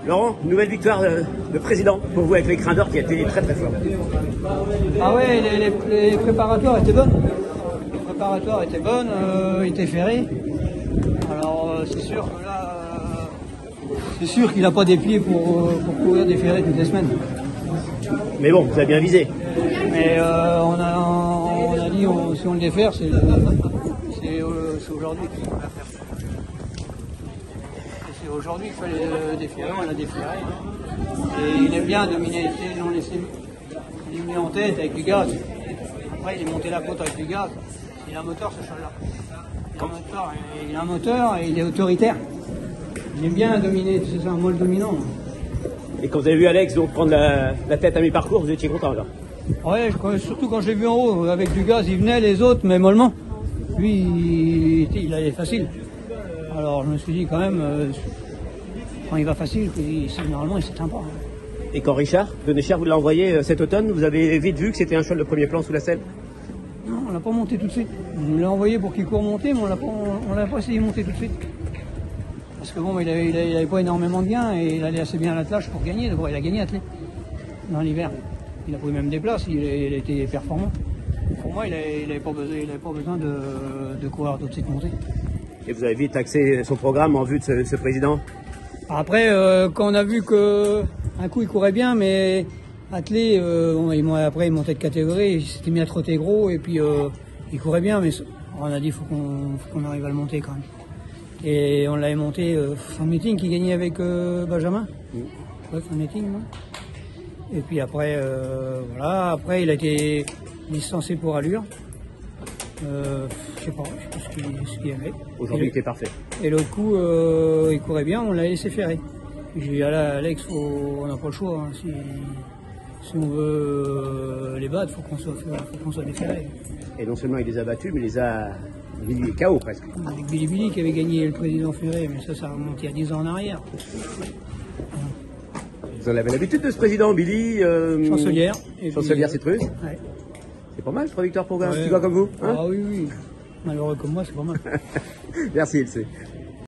Laurent, nouvelle victoire de président pour vous avec l'écrin d'or qui a été très très fort. Ah ouais, les préparatoires étaient bonnes. Les préparatoires étaient bonnes, étaient ferrés. Alors c'est sûr que là, c'est sûr qu'il n'a pas des pieds pour courir des ferrés toutes les semaines. Mais bon, vous avez bien visé. Mais on a dit si on le défère, c'est aujourd'hui qu'il faut la faire. C'est aujourd'hui qu'il fallait le déférer, on l'a déféré. Et il aime bien dominer, ils l'ont laissé lui en tête avec du gaz. Après il est monté la côte avec du gaz. Il a un moteur ce cheval-là. Il a un moteur et il est autoritaire. Il aime bien dominer, c'est un molle dominant. Et quand vous avez vu Alex donc prendre la tête à mi-parcours, vous étiez content alors? Ouais, surtout quand je l'ai vu en haut, avec du gaz, il venait les autres, mais mollement. Lui, il allait facile. Alors je me suis dit quand même, quand il va facile, normalement il s'éteint pas. Et quand Richard de Necher vous l'a envoyé cet automne, vous avez vite vu que c'était un cheval de premier plan sous la selle? Non, on l'a pas monté tout de suite. On l'a envoyé pour qu'il court monter, mais on l'a pas essayé de monter tout de suite. Parce que bon, il avait pas énormément de gains et il allait assez bien à l'attelage pour gagner. D'abord, il a gagné attelé dans l'hiver. Il a pris même des places, il a été performant. Pour moi, il n'avait pas besoin de courir tout de suite monter. Et vous avez vite axé son programme en vue de ce président? Après, quand on a vu qu'un coup il courait bien, mais attelé, après il montait de catégorie, il s'était mis à trotter gros et puis il courait bien, mais on a dit faut qu'on arrive à le monter quand même. Et on l'avait monté fin meeting qui gagnait avec Benjamin. Ouais, fin meeting, non? Et puis après, voilà, après il a été licencié pour allure. Je sais pas ce qu'il y avait. Aujourd'hui, il était parfait. Et l'autre coup, il courait bien, on l'a laissé ferrer. J'ai dit, là, Alex, on n'a pas le choix. Hein. Si on veut les battre, il faut qu'on soit déferré. Et non seulement il les a battus, mais il les a mis KO presque. Avec Billy qui avait gagné le président Ferré, mais ça remonte il y a 10 ans en arrière. Vous en avez l'habitude de ce président, Billy Chancelière. Chancelière Citrus. Ouais. C'est pas mal, 3 victoires pour un petit gars comme vous, hein? Ah oui, malheureux comme moi, c'est pas mal. Merci, Ilse.